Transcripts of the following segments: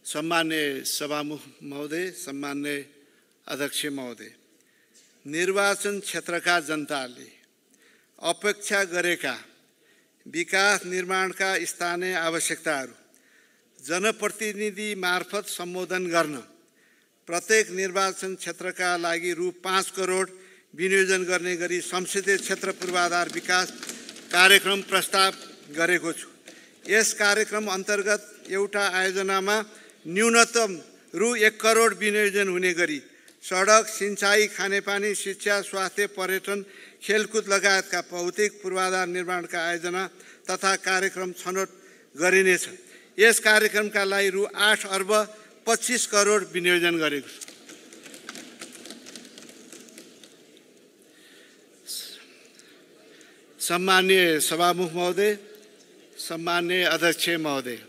सम्मान्य सभामुख महोदय, सम्मान्य अध्यक्ष महोदय, निर्वाचन क्षेत्रका जनताले अपेक्षा गरेका विकास निर्माणका स्थानीय आवश्यकताहरू जनप्रतिनिधि मार्फत सम्बोधन गर्न प्रत्येक निर्वाचन क्षेत्रका लागि रु 5 करोड विनियोजन गर्ने गरी संसदीय क्षेत्र पूर्वाधार विकास कार्यक्रम प्रस्ताव गरेको छु। यस कार्यक्रम अन्तर्गत एउटा आयोजनामा न्यूनतम रु 1 करोड विनियोजन हुने गरी सडक, सिंचाई, खानेपानी, शिक्षा, स्वास्थ्य, पर्यटन, खेलकुद लगायतका भौतिक पूर्वाधार निर्माणका आयोजना तथा कार्यक्रम छनौट गरिनेछ। यस कार्यक्रमका लागि रु 8 अर्ब 25 करोड विनियोजन गरेको छु। सम्मान्य सभामुख महोदय, सम्मान्य अध्यक्ष महोदय,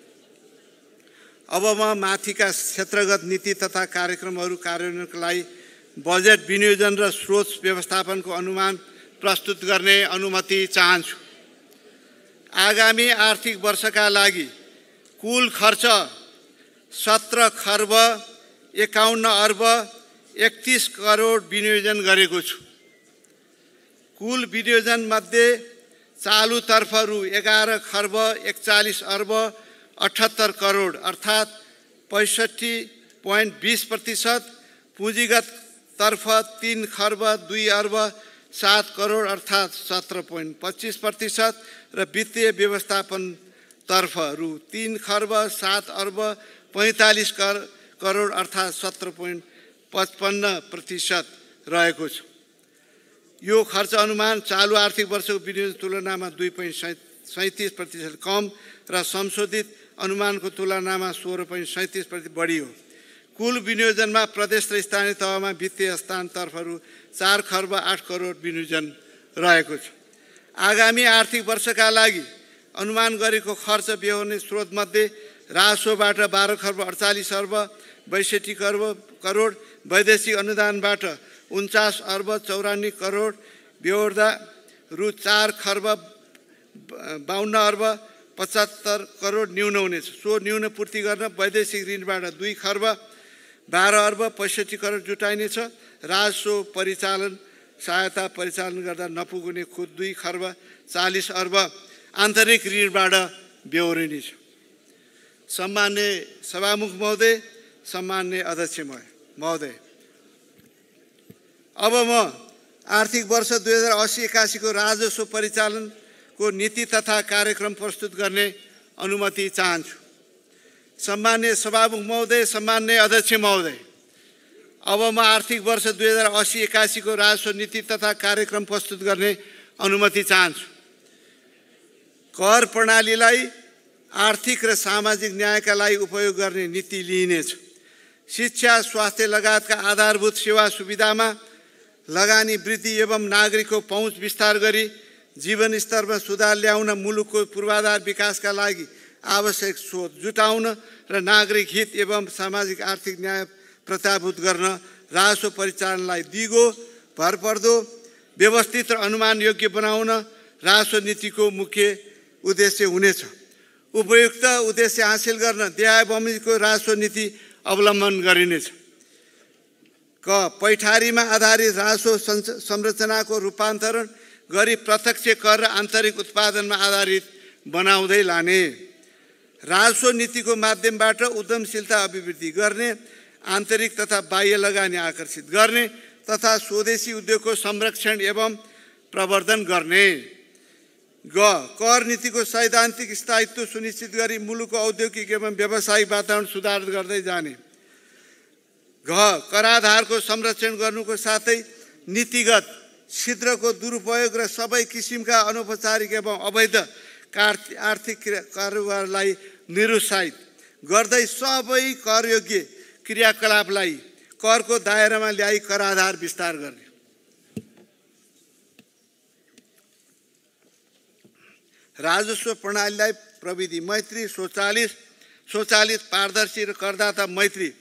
अब म माथिका क्षेत्रगत नीति तथा कार्यक्रमहरू कार्यान्वयनका लागि बजेट विनियोजन र स्रोत व्यवस्थापनको अनुमान प्रस्तुत गर्ने अनुमति चाहन्छु। आगामी आर्थिक वर्षका लागि कुल खर्च 17 खर्ब 51 अर्ब 31 करोड विनियोजन गरेको छु। कुल विनियोजन मध्ये चालुतर्फ रु 11 खर्ब 41 अर्ब 78 करोड अर्थात् 65.20%, पुँजीगत तर्फ 3 खर्ब 2 अर्ब 7 करोड अर्थात् 17.25% र वित्तीय व्यवस्थापन तर्फ रु 3 खर्ब 7 अर्ब 45 करोड अर्थात् 17.55% रहेको छ। यो खर्च अनुमान चालु आर्थिक वर्षको विनियोजन तुलनामा 2.37% कम र संशोधित अनुमानको तुलनामा 16.37% बढी हो। कुल विनियोजनमा प्रदेश र स्थानीय तहमा वित्तीय हस्तान्तरणतर्फहरू 4 खर्ब 8 करोड विनियोजन रहेको छ। आगामी आर्थिक वर्षका लागि अनुमान गरेको खर्च बेहोर्ने स्रोतमध्ये राजस्वबाट 12 खर्ब 48 अर्ब 62 करोड, वैदेशिक अनुदानबाट 49 अर्ब 54 करोड बेहोर्दा रु 4 खर्ब 52 अर्ब 75 करोड न्यून हुनेछ। सो न्यून पूर्ति गर्न वैदेशिक ऋणबाट 2 खर्ब 12 अर्ब 65 करोड जुटाइनेछ। राजस्व परिचालन सहायता परिचालन गर्दा नपुग्ने खुद 2 खर्ब 40 अर्ब आन्तरिक ऋणबाट बेहोरिनेछ। सम्मान्य सभामुख महोदय, सम्मान्य अध्यक्ष महोदय, अब म आर्थिक वर्ष 2080-81 को राजस्व परिचालनको नीति तथा कार्यक्रम प्रस्तुत गर्ने अनुमति चाहन्छु। सम्मान्य सभामुख महोदय, सम्मान्य अध्यक्ष महोदय, अब म आर्थिक वर्ष 2080-81 को राजस्व नीति तथा कार्यक्रम प्रस्तुत गर्ने अनुमति चाहन्छु। कर प्रणालीलाई आर्थिक र सामाजिक न्यायका लागि उपयोग गर्ने नीति लिइनेछ। शिक्षा, स्वास्थ्य लगायतका आधारभूत सेवा सुविधामा लगानी वृद्धि एवं नागरिकको पहुँच विस्तार गरी जीवन स्तरमा सुधार ल्याउन, मुलुकको पूर्वाधार विकासका लागि आवश्यक स्रोत जुटाउन र नागरिक हित एवं सामाजिक आर्थिक न्याय प्रत्याभूत गर्न राजस्व परिचालनलाई दिगो, भरपर्दो, व्यवस्थित र अनुमान योग्य बनाउन राजस्व नीतिको मुख्य उद्देश्य हुनेछ। उपयुक्त उद्देश्य हासिल गर्न देय बमोजिमको राजस्व नीति अवलम्बन गरिनेछ। क पैठारीमा आधारित राजस्व संरचनाको रूपान्तरण गरी प्रत्यक्ष कर र आन्तरिक उत्पादनमा आधारित बनाउँदै लाने। राजस्व नीतिको माध्यमबाट उद्यमशीलता अभिवृद्धि गर्ने, आन्तरिक तथा बाह्य लगानी आकर्षित गर्ने तथा स्वदेशी उद्योगको संरक्षण एवं प्रवर्धन गर्ने। ग कर नीतिको सैद्धान्तिक स्थायित्व सुनिश्चित गरी मुलुकको औद्योगिक एवं व्यावसायिक वातावरण सुधार गर्दै जाने। घ कराधारको संरक्षण गर्नुको साथै नीतिगत छिद्रको दुरुपयोग र सबै किसिमका अनौपचारिक एवं अवैध आर्थिक कारोबारलाई निरुत्साहित गर्दै सबै करयोग्य क्रियाकलापलाई करको दायरामा ल्याई कराधार विस्तार गर्ने। राजस्व प्रणालीलाई प्रविधि मैत्री, स्वचालित, पारदर्शी र करदाता मैत्री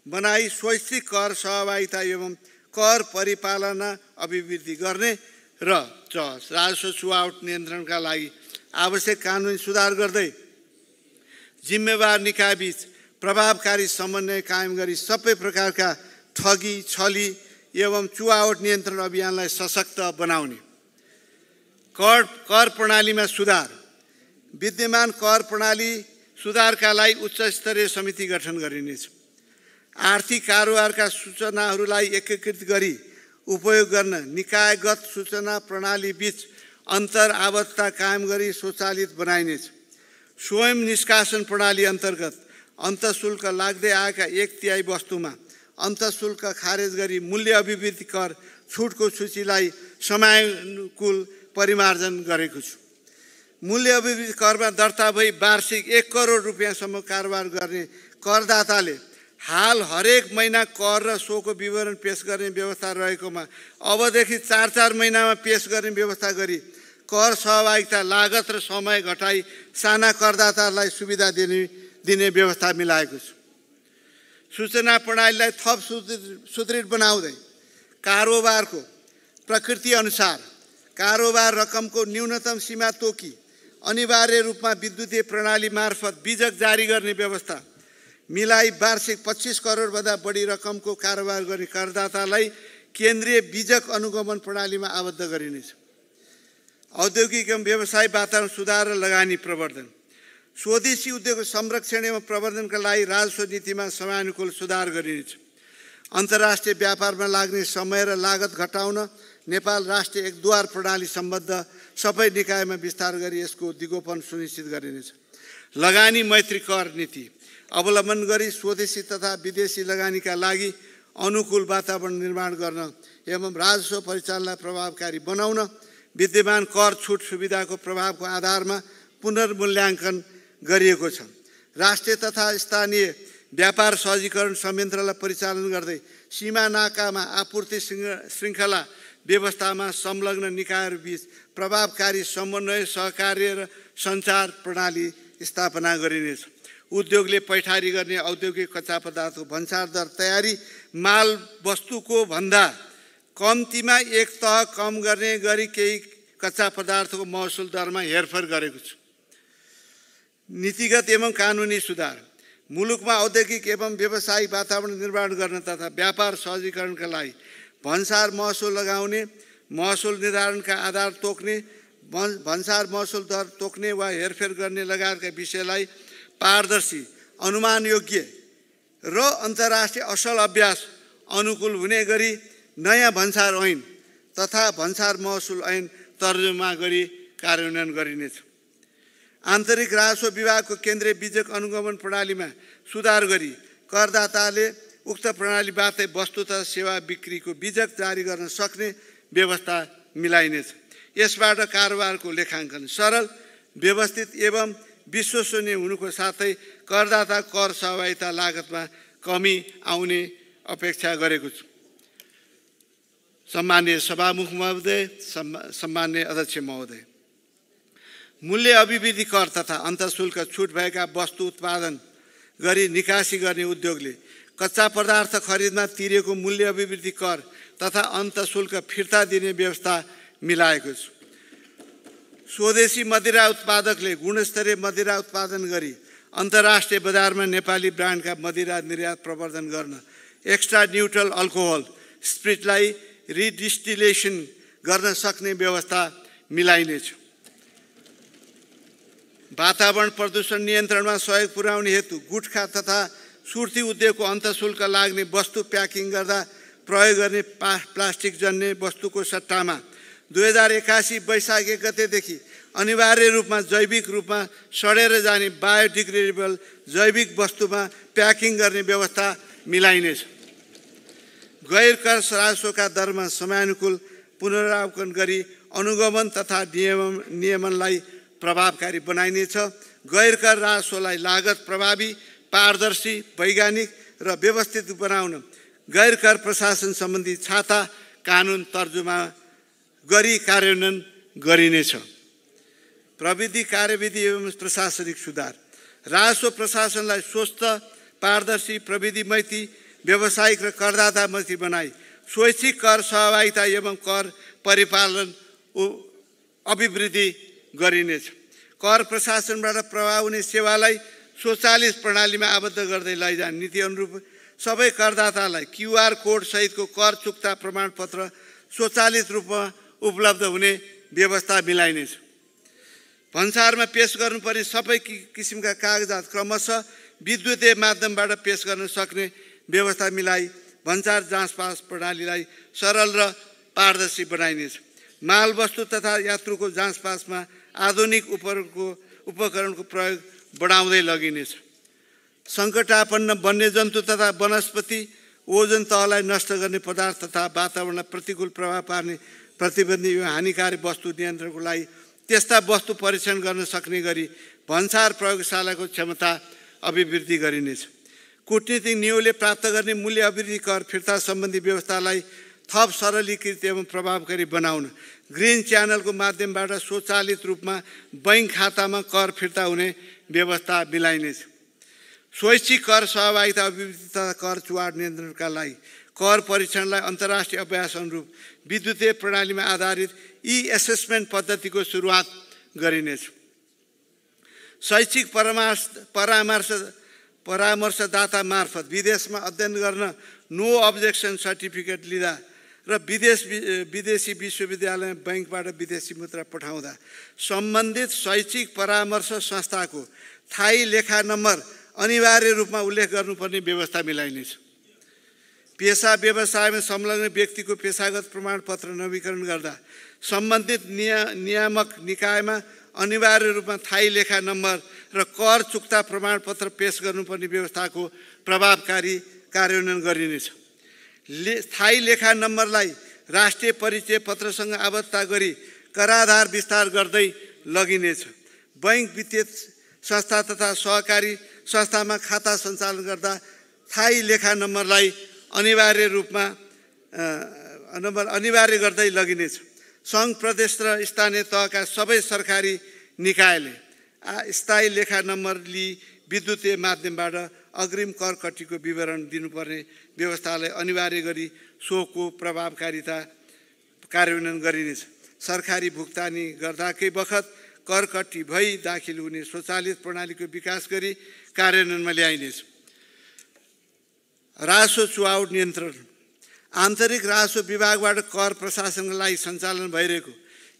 बनाई स्वैच्छिक कर सहभागिता एवं कर परिपालना अभिवृद्धि गर्ने र राजस्व छुवाट नियन्त्रणका लागि आवश्यक कानुनी सुधार गर्दै जिम्मेवार निकायबीच प्रभावकारी समन्वय कायम गरी सबै प्रकारका ठगी छली एवं चुहावट नियन्त्रण अभियानलाई सशक्त बनाउने। कर प्रणालीमा सुधार। विद्यमान कर प्रणाली सुधारका लागि उच्च स्तरीय समिति गठन गरिनेछ। आर्थिक कारोबारका सूचनाहरूलाई एकीकृत गरी उपयोग गर्न निकायगत सूचना प्रणाली बीच अन्तर आबद्धता कायम गरी स्वचालित बनाइनेछ। स्वयं निष्कासन प्रणाली अन्तर्गत अन्तःशुल्क लाग्दै आएका 1/3 वस्तुमा अन्तःशुल्क खारेज गरी मूल्य अभिवृद्धि कर छुटको सूचीलाई समयानुकूल परिमार्जन गरेको छु। मूल्य अभिवृद्धि करमा दर्ता भई वार्षिक 1 करोड रुपियाँसम्म कारोबार गर्ने करदाताले हाल हरेक महिना कर र सोको विवरण पेश गर्ने व्यवस्था रहेकोमा अबदेखि 4-4 महिनामा पेश गर्ने व्यवस्था गरी कर सहभागिता लागत र समय घटाई साना करदातालाई सुविधा दिने व्यवस्था मिलाएको छु। सूचना प्रणालीलाई थप सुदृढ बनाउँदै कारोबारको प्रकृति अनुसार कारोबार रकमको न्यूनतम सीमा तोकी अनिवार्य रूपमा विद्युतीय प्रणाली मार्फत बीजक जारी गर्ने व्यवस्था मिलाई वार्षिक 25 करोडभन्दा बढी रकमको कारोबार गर्ने करदातालाई केन्द्रीय बीजक अनुगमन प्रणालीमा आबद्ध गरिनेछ। औद्योगिक एवं व्यवसाय वातावरण सुधार र लगानी प्रवर्धन। स्वदेशी उद्योग संरक्षण एवं प्रवर्धनका लागि राजस्व नीतिमा समयानुकूल सुधार गरिनेछ। अन्तर्राष्ट्रिय व्यापारमा लाग्ने समय र लागत घटाउन नेपाल राष्ट्रिय एकद्वार प्रणाली सम्बद्ध सबै निकायमा विस्तार गरी यसको दिगोपन सुनिश्चित गरिनेछ। लगानी मैत्री कर नीति अवलम्बन गरी स्वदेशी तथा विदेशी लगानीका लागि अनुकूल वातावरण निर्माण गर्न एवं राजस्व परिचालनलाई प्रभावकारी बनाउन विद्यमान कर छुट सुविधाको प्रभावको आधारमा पुनर्मूल्याङ्कन गरिएको छ। राष्ट्रिय तथा स्थानीय व्यापार सहजीकरण संयन्त्रलाई परिचालन गर्दै सीमा नाकामा आपूर्ति श्रृङ्खला व्यवस्थामा संलग्न निकायहरूबीच प्रभावकारी समन्वय सहकार्य र सञ्चार प्रणाली स्थापना गरिनेछ। उद्योगले पैठारी गर्ने औद्योगिक कच्चा पदार्थको भन्सार दर तयारी माल वस्तुको भन्दा कम्तीमा 1 तह कम गर्ने गरी केही कच्चा पदार्थको महसुल दरमा हेरफेर गरेको छु। नीतिगत एवं कानुनी सुधार। मुलुकमा औद्योगिक एवं व्यवसायिक वातावरण निर्माण गर्न तथा व्यापार सहजीकरणका लागि भन्सार महसुल लगाउने, महसुल निर्धारणका आधार तोक्ने, भन्सार महसुल दर तोक्ने वा हेरफेर गर्ने लगायतका विषयलाई पारदर्शी, अनुमानयोग्य र अन्तर्राष्ट्रिय असल अभ्यास अनुकूल हुने गरी नयाँ भन्सार ऐन तथा भन्सार महसुल ऐन तर्जुमा गरी कार्यान्वयन गरिनेछ। आन्तरिक राजस्व विभागको केन्द्रीय बीजक अनुगमन प्रणालीमा सुधार गरी करदाताले उक्त प्रणालीबाटै वस्तु तथा सेवा बिक्रीको बीजक जारी गर्न सक्ने व्यवस्था मिलाइनेछ। यसबाट कारोबारको लेखाङ्कन सरल, व्यवस्थित एवं विश्वसनीय हुनुको साथै करदाता कर सहभागिता लागतमा कमी आउने अपेक्षा गरेको छु। सम्माननीय सभामुख महोदय, सम्माननीय अध्यक्ष महोदय, मूल्य अभिवृद्धि कर तथा अन्तःशुल्क छुट भएका वस्तु उत्पादन गरी निकासी गर्ने उद्योगले कच्चा पदार्थ खरिदमा तिरेको मूल्य अभिवृद्धि कर तथा अन्तःशुल्क फिर्ता दिने व्यवस्था मिलाएको छु। स्वदेशी मदिरा उत्पादकले गुणस्तरीय मदिरा उत्पादन गरी अन्तर्राष्ट्रिय बजारमा नेपाली ब्रान्डका मदिरा निर्यात प्रवर्धन गर्न एक्स्ट्रा न्युट्रल अल्कोहल स्पिरिटलाई रिडिस्टिलेसन गर्न सक्ने व्यवस्था मिलाइनेछ। वातावरण प्रदूषण नियन्त्रणमा सहयोग पुर्याउने हेतु गुटखा तथा सुर्ती उद्योगको अन्तःशुल्क लाग्ने वस्तु प्याकिङ गर्दा प्रयोग गर्ने प्लास्टिक जन्य वस्तुको सट्टामा 2081 वैशाख 1 गतेदेखि अनिवार्य रूपमा जैविक रूपमा सडेर जाने बायोडिग्रेडेबल जैविक वस्तुमा प्याकिङ गर्ने व्यवस्था मिलाइनेछ। गैर कर राजस्वका दरमा समयानुकूल पुनरावलोकन गरी अनुगमन तथा नियमनलाई प्रभावकारी बनाइनेछ। गैर कर राजस्वलाई लागत प्रभावी, पारदर्शी, वैज्ञानिक र व्यवस्थित बनाउन गैर कर प्रशासन सम्बन्धी छाता कानुन तर्जुमा गरी कार्यान्वयन गरिनेछ। प्रविधि कार्यविधि एवं प्रशासनिक सुधार। राजस्व प्रशासनलाई स्वस्थ, पारदर्शी, प्रविधि मैत्री, व्यावसायिक र करदाता मैत्री बनाई स्वैच्छिक कर सहभागिता एवं कर परिपालन अभिवृद्धि गरिनेछ। कर प्रशासनबाट प्रभाव हुने सेवालाई स्वचालित प्रणालीमा आबद्ध गर्दै लैजाने नीति अनुरूप सबै करदातालाई क्युआर कोड सहितको कर चुक्ता प्रमाणपत्र स्वचालित रूपमा उपलब्ध हुने व्यवस्था मिलाइनेछ। भन्सारमा पेश गर्नुपर्ने सबै किसिमका कागजात क्रमशः विद्युतीय माध्यमबाट पेश गर्न सक्ने व्यवस्था मिलाई भन्सार जाँच पास प्रणालीलाई सरल र पारदर्शी बनाइनेछ। मालवस्तु तथा यात्रुको जाँच पासमा आधुनिक उपकरणको प्रयोग बढाउँदै लगिनेछ। सङ्कटापन्न वन्यजन्तु तथा वनस्पति ओजन तहलाई नष्ट गर्ने पदार्थ तथा वातावरणलाई प्रतिकूल प्रभाव पार्ने प्रतिबन्धी हानिकारक वस्तु नियन्त्रणको लागि त्यस्ता वस्तु परीक्षण गर्न सक्ने गरी भन्सार प्रयोगशालाको क्षमता अभिवृद्धि गरिनेछ। कूटनीतिक नियमले प्राप्त गर्ने मूल्य अभिवृद्धि कर फिर्ता सम्बन्धी व्यवस्थालाई थप सरलीकृत एवं प्रभावकारी बनाउन ग्रिन च्यानलको माध्यमबाट स्वचालित रूपमा बैंक खातामा कर फिर्ता हुने व्यवस्था मिलाइनेछ। स्वैच्छिक कर सहभागिता अभिवृद्धि तथा कर चुहाड नियन्त्रणका लागि कर परीक्षणलाई अन्तर्राष्ट्रिय अभ्यास अनुरूप विद्युतीय प्रणालीमा आधारित ई-एसेसमेन्ट पद्धतिको सुरुवात गरिनेछ। शैक्षिक परामर्शदाता मार्फत विदेशमा अध्ययन गर्न नो अब्जेक्सन सर्टिफिकेट लिँदा र विदेशी विश्वविद्यालय बैंकबाट विदेशी मुद्रा पठाउँदा सम्बन्धित शैक्षिक परामर्श संस्थाको थाई लेखा नम्बर अनिवार्य रूपमा उल्लेख गर्नुपर्ने व्यवस्था मिलाइनेछ। पेशा व्यवसायमा संलग्न व्यक्तिको पेशागत प्रमाणपत्र नवीकरण गर्दा सम्बन्धित नियामक निकायमा अनिवार्य रूपमा थाई लेखा नम्बर र कर चुक्ता प्रमाणपत्र पेश गर्नुपर्ने व्यवस्थाको प्रभावकारी कार्यान्वयन गरिनेछ। थाई लेखा नम्बरलाई राष्ट्रिय परिचय पत्रसँग आबद्धता गरी कराधार विस्तार गर्दै लगिनेछ। बैंक वित्तीय संस्था तथा सहकारी संस्थामा खाता सञ्चालन गर्दा थाई लेखा नम्बरलाई अनिवार्य गर्दै लगिनेछ। सङ्घ प्रदेश र स्थानीय तहका सबै सरकारी निकायले स्थायी लेखा नम्बर लिई विद्युतीय माध्यमबाट अग्रिम कर कट्टीको विवरण दिनुपर्ने व्यवस्थालाई अनिवार्य गरी सोको प्रभावकारिता कार्यान्वयन गरिनेछ। सरकारी भुक्तानी गर्दाकै बखत कर कट्टी भई दाखिल हुने स्वचालित प्रणालीको विकास गरी कार्यान्वयनमा ल्याइनेछ। राजस्व चुहाड नियन्त्रण आन्तरिक राजस्व विभागबाट कर प्रशासनका लागि सञ्चालन भइरहेको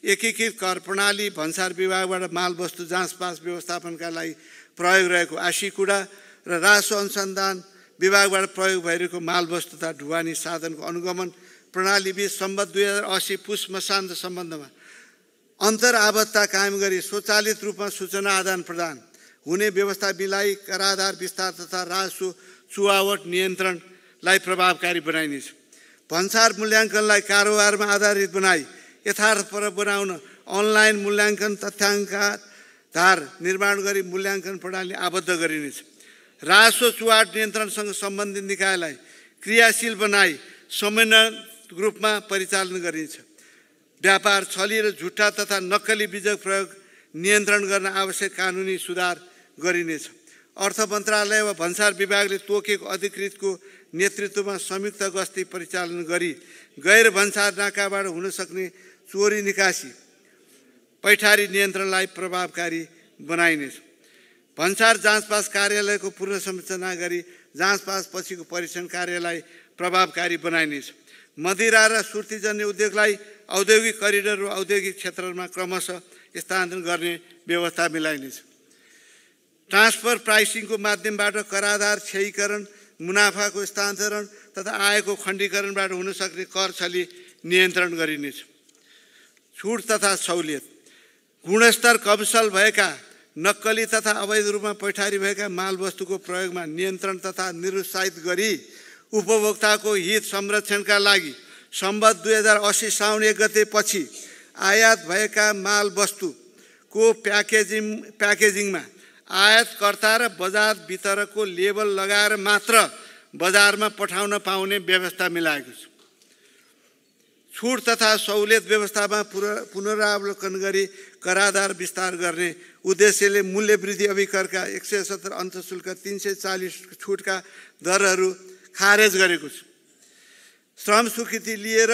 एकीकृत कर प्रणाली भन्सार विभागबाट मालवस्तु जाँच पास व्यवस्थापनका लागि प्रयोग रहेको आशीकुडा र राजस्व अनुसन्धान विभागबाट प्रयोग भइरहेको मालवस्तु तथा ढुवानी साधनको अनुगमन प्रणालीबीच सम्बद्ध 2080 पुस मसान्त सम्बन्धमा अन्तर्आबद्धता कायम गरी स्वचालित रूपमा सूचना आदान प्रदान हुने व्यवस्था मिलाई कराधार विस्तार तथा राजस्व चुहावट नियन्त्रणलाई प्रभावकारी बनाइनेछ। भन्सार मूल्याङ्कनलाई कारोबारमा आधारित बनाई यथार्थपर बनाउन अनलाइन मूल्याङ्कन तथ्याङ्कधार निर्माण गरी मूल्याङ्कन प्रणाली आबद्ध गरिनेछ। राजस्व चुहाड नियन्त्रणसँग सम्बन्धित निकायलाई क्रियाशील बनाई समन्वयित रूपमा परिचालन गरिन्छ। व्यापार छली र झुट्टा तथा नक्कली बीजक प्रयोग नियन्त्रण गर्न आवश्यक कानुनी सुधार गरिनेछ। अर्थ मन्त्रालय वा भन्सार विभागले तोकेको अधिकृतको नेतृत्वमा संयुक्त गस्ती परिचालन गरी गैर भन्सार नाकाबाट हुन सक्ने चोरी निकासी पैठारी नियन्त्रणलाई प्रभावकारी बनाइनेछ। भन्सार जाँच पास कार्यालयको पुनर्संरचना गरी जाँच पास पछिको परीक्षण कार्यलाई प्रभावकारी बनाइनेछ। मदिरा र सुर्तीजन्य उद्योगलाई औद्योगिक करिडर र औद्योगिक क्षेत्रमा क्रमशः स्थानान्तरण गर्ने व्यवस्था मिलाइनेछ। ट्रान्सफर प्राइसिङको माध्यमबाट कराधार क्षयीकरण मुनाफाको स्थानान्तरण तथा आयको खण्डीकरणबाट हुन सक्ने कर छली नियन्त्रण गरिनेछ। छुट तथा सहुलियत गुणस्तर कमसल भएका नक्कली तथा अवैध रूपमा पैठारी भएका मालवस्तुको प्रयोगमा नियन्त्रण तथा निरुत्साहित गरी उपभोक्ताको हित संरक्षणका लागि सम्बद्ध 2080 साउन 1 गते पछि आयात भएका मालवस्तुको प्याकेजिङमा आयातकर्ता र बजार वितरकको लेबल लगाएर मात्र बजारमा पठाउन पाउने व्यवस्था मिलाएको छ। छुट तथा सहुलियत व्यवस्थामा पुनरावलोकन गरी कराधार विस्तार गर्ने उद्देश्यले मूल्य वृद्धि अभिकरका 170 अन्तशुल्क 340 छुटका दरहरू खारेज गरेको छ। श्रम स्वीकृति लिएर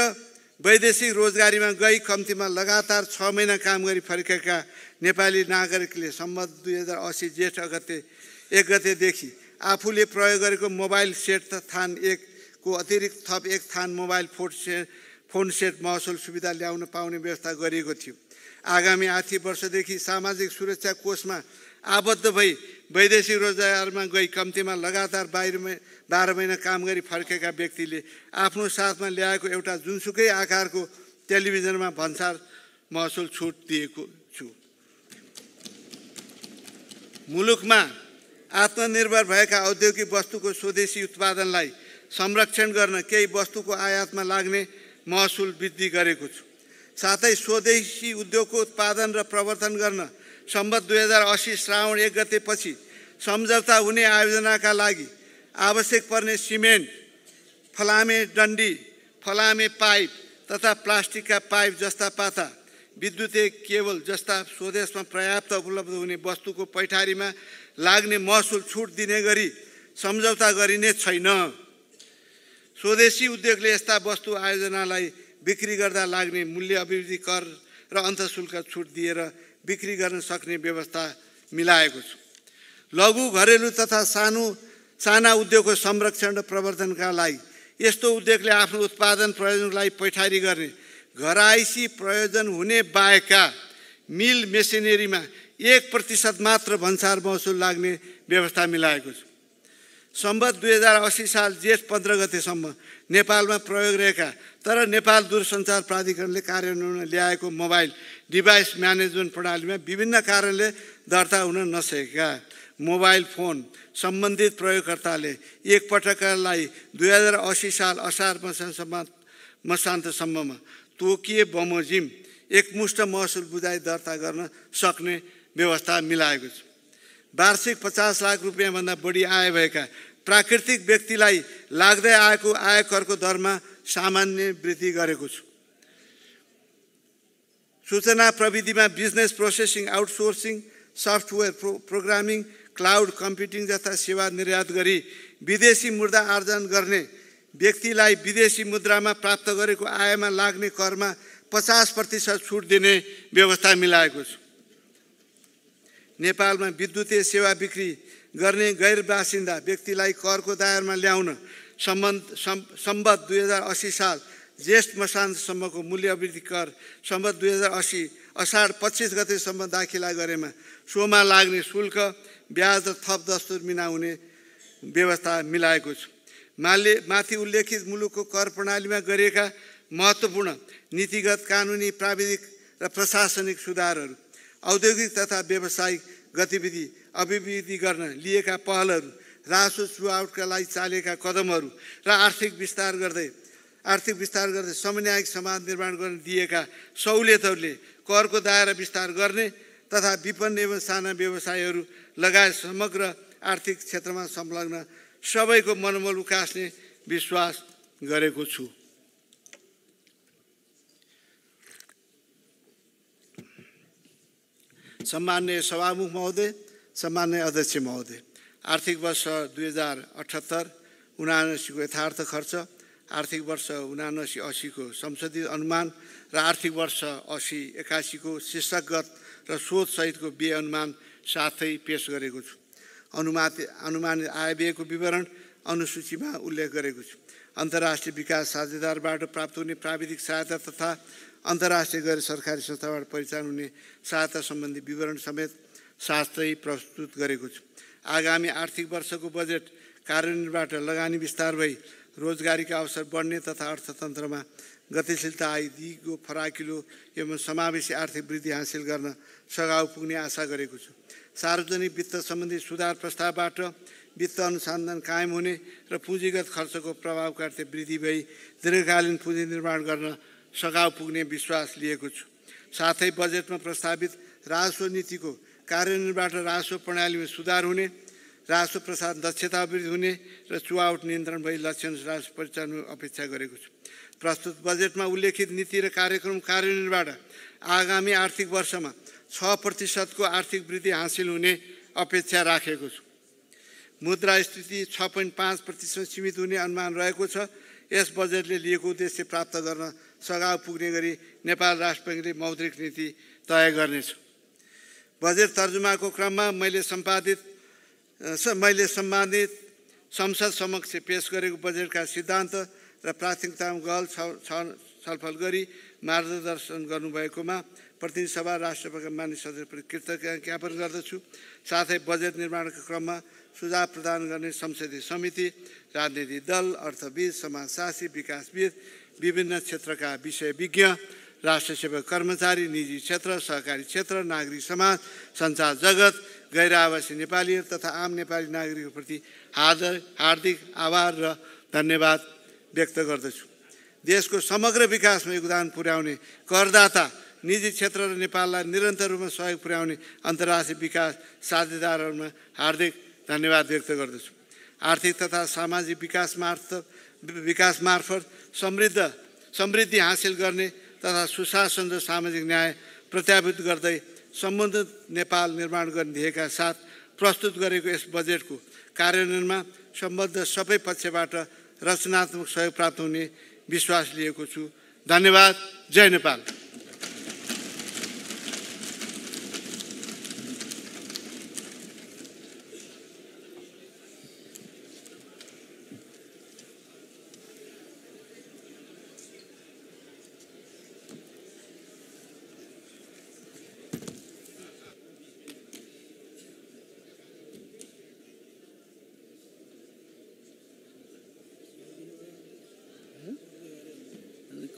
वैदेशिक रोजगारीमा गई कम्तीमा लगातार 6 महिना काम गरी फर्केका नेपाली नागरिकले सम्मत 2080 जेठ 1 गतेदेखि आफूले प्रयोग गरेको मोबाइल सेट थान 1 को अतिरिक्त थप 1 थान मोबाइल फोन सेट महसुल सुविधा ल्याउन पाउने व्यवस्था गरिएको थियो। आगामी आर्थिक वर्षदेखि सामाजिक सुरक्षा कोषमा आबद्ध भई वैदेशिक रोजगारमा गई कम्तीमा लगातार 12 महिना काम गरी फर्केका व्यक्तिले आफ्नो साथमा ल्याएको एउटा जुनसुकै आकारको टेलिभिजनमा भन्सार महसुल छुट दिएको छु। मुलुकमा आत्मनिर्भर भएका औद्योगिक वस्तुको स्वदेशी उत्पादनलाई संरक्षण गर्न केही वस्तुको आयातमा लाग्ने महसुल वृद्धि गरेको छु। साथै स्वदेशी उद्योगको उत्पादन र प्रवर्धन गर्न सम्बत 2080 श्रावण 1 गतेपछि सम्झौता हुने आयोजनाका लागि आवश्यक पर्ने सिमेन्ट, फलामे डन्डी, फलामे पाइप तथा प्लास्टिकका पाइप जस्ता पाता, विद्युतीय केबल जस्ता स्वदेशमा पर्याप्त उपलब्ध हुने वस्तुको पैठारीमा लाग्ने महसुल छुट दिने गरी सम्झौता गरिने छैन। स्वदेशी उद्योगले यस्ता वस्तु आयोजनालाई बिक्री गर्दा लाग्ने मूल्य अभिवृद्धि कर र अन्तःशुल्क छुट दिएर बिक्री गर्न सक्ने व्यवस्था मिलाएको छु। लघु घरेलु तथा साना उद्योगको संरक्षण र प्रवर्धनका लागि यस्तो उद्योगले आफ्नो उत्पादन प्रयोजनको लागि पैठारी गर्ने घरायसी प्रयोजन हुने बाहेकका मिल मेसिनरीमा 1% मात्र भन्सार महसुल लाग्ने व्यवस्था मिलाएको छु। सम्बत 2080 साल जेठ 15 गतेसम्म नेपालमा प्रयोग रहेका तर नेपाल दूरसञ्चार प्राधिकरणले कार्यान्वयन ल्याएको मोबाइल डिभाइस म्यानेजमेन्ट प्रणालीमा विभिन्न कारणले दर्ता हुन नसकेका मोबाइल फोन सम्बन्धित प्रयोगकर्ताले एकपटकका लागि 2080 साल असार मसान्तसम्ममा तोकिए बमोजिम एकमुष्ट महसुल बुझाइ दर्ता गर्न सक्ने व्यवस्था मिलाएको छ। वार्षिक 50 लाख रुपियाँभन्दा बढी आय भएका प्राकृतिक व्यक्तिलाई लाग्दै आएको आयकरको दरमा सामान्य वृद्धि गरेको छु। सूचना प्रविधिमा business processing outsourcing, software programming, cloud computing जस्ता सेवा निर्यात गरी विदेशी मुद्रा आर्जन गर्ने व्यक्तिलाई विदेशी मुद्रामा प्राप्त गरेको आयमा लाग्ने करमा 50% छुट दिने व्यवस्था मिलाएको छु। नेपालमा विद्युतीय सेवा बिक्री गर्ने गैर बासिन्दा व्यक्तिलाई करको दायरामा ल्याउन सम्बत 2080 साल ज्येष्ठ मसान्तसम्मको मूल्य अभिवृद्धि कर सम्बत 2080 असाढ 25 गतेसम्म दाखिला गरेमा सोमा लाग्ने शुल्क, ब्याज र थप दस्तुर बिना हुने व्यवस्था मिलाएको छु। माथि उल्लेखित मुलुकको कर प्रणालीमा गरिएका महत्त्वपूर्ण नीतिगत, कानुनी, प्राविधिक र प्रशासनिक सुधारहरू, औद्योगिक तथा व्यावसायिक गतिविधि अभिवृद्धि गर्न लिएका पहलहरू, राजस्व छुवाउटका लागि चालेका कदमहरू र आर्थिक विस्तार गर्दै समन्यायिक समाज निर्माण गर्न दिएका सहुलियतहरूले करको दायरा विस्तार गर्ने तथा विपन्न एवं साना व्यवसायहरू लगायत समग्र आर्थिक क्षेत्रमा संलग्न सबैको मनोबल उकास्ने विश्वास गरेको छु। सम्माननीय सभामुख महोदय, सम्माननीय अध्यक्ष महोदय, आर्थिक वर्ष 2078-79 को यथार्थ खर्च, आर्थिक वर्ष 79-80 को संशोधित अनुमान र आर्थिक वर्ष 80-81 को शीर्षकगत र शोधसहितको व्यय अनुमान साथै पेश गरेको छु। अनुमानित आय व्ययको विवरण अनुसूचीमा उल्लेख गरेको छु। अन्तर्राष्ट्रिय विकास साझेदारबाट प्राप्त हुने प्राविधिक सहायता तथा अन्तर्राष्ट्रिय गैर सरकारी संस्थाबाट परिचालन हुने सहायता सम्बन्धी विवरण समेत साथै प्रस्तुत गरेको छु। आगामी आर्थिक वर्षको बजेट कार्यान्वयनबाट लगानी विस्तार भई रोजगारीका अवसर बढ्ने तथा अर्थतन्त्रमा गतिशीलता आइदिगो फराकिलो एवं समावेशी आर्थिक वृद्धि हासिल गर्न सघाउ पुग्ने आशा गरेको छु। सार्वजनिक वित्त सम्बन्धी सुधार प्रस्तावबाट वित्त अनुसन्धान कायम हुने र पुँजीगत खर्चको प्रभावकारिता वृद्धि भई दीर्घकालीन पुँजी निर्माण गर्न सघाउ पुग्ने विश्वास लिएको छु। साथै बजेटमा प्रस्तावित राजस्व नीतिको कार्यान्वयनबाट राजस्व प्रणालीमा सुधार हुने, राजस्व प्रसाद दक्षता वृद्धि हुने र चुहावट नियन्त्रण भई लक्ष्य राजस्व परिचालन अपेक्षा गरेको छु। प्रस्तुत बजेटमा उल्लेखित नीति र कार्यक्रम कार्यान्वयनबाट आगामी आर्थिक वर्षमा 6% को आर्थिक वृद्धि हासिल हुने अपेक्षा राखेको छु। मुद्रास्फीति 6.5% सीमित हुने अनुमान रहेको छ। यस बजेटले लिएको उद्देश्य प्राप्त गर्न सघाउ पुग्ने गरी नेपाल राष्ट्र बैङ्कले मौद्रिक नीति तय गर्नेछ। बजेट तर्जुमाको क्रममा मैले सम्बन्धित संसद समक्ष पेश गरेको बजेटका सिद्धान्त र प्राथमिकतामा गहन छलफल गरी मार्गदर्शन गर्नुभएकोमा प्रतिनिधि सभा राष्ट्रपतिका मान्य सदस्यप्रति कृतज्ञता ज्ञापन गर्दछु। साथै बजेट निर्माणको क्रममा सुझाव प्रदान गर्ने संसदीय समिति, राजनीतिक दल, अर्थविद, समाजशास्त्री, विकासविद, विभिन्न क्षेत्रका विषयविज्ञ, राष्ट्र सेवक कर्मचारी, निजी क्षेत्र, सहकारी क्षेत्र, नागरिक समाज, सञ्चार जगत, गैर आवासी नेपालीहरू तथा आम नेपाली नागरिकप्रति हार्दिक आभार र धन्यवाद व्यक्त गर्दछु। देशको समग्र विकासमा योगदान पुर्याउने करदाता, निजी क्षेत्र र नेपाललाई निरन्तर रूपमा सहयोग पुर्याउने अन्तर्राष्ट्रिय विकास साझेदारहरूमा हार्दिक धन्यवाद व्यक्त गर्दछु। आर्थिक तथा सामाजिक विकास मार्फत समृद्धि हासिल गर्ने तथा सुशासन र सामाजिक न्याय प्रत्याभूत गर्दै सम्बन्धित नेपाल निर्माण गर्ने ध्येयका साथ प्रस्तुत गरेको यस बजेटको कार्यान्वयनमा सम्बद्ध सबै पक्षबाट रचनात्मक सहयोग प्राप्त हुने विश्वास लिएको छु। धन्यवाद। जय नेपाल।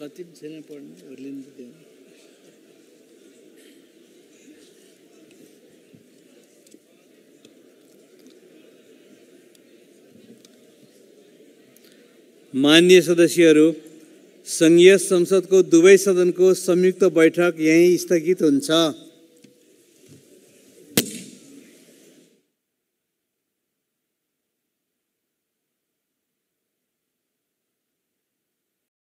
कति छैन पढ्ने ओर्लिनु दियो। माननीय सदस्यहरू, संघीय संसदको दुवै सदनको संयुक्त बैठक यही स्थगित हुन्छ।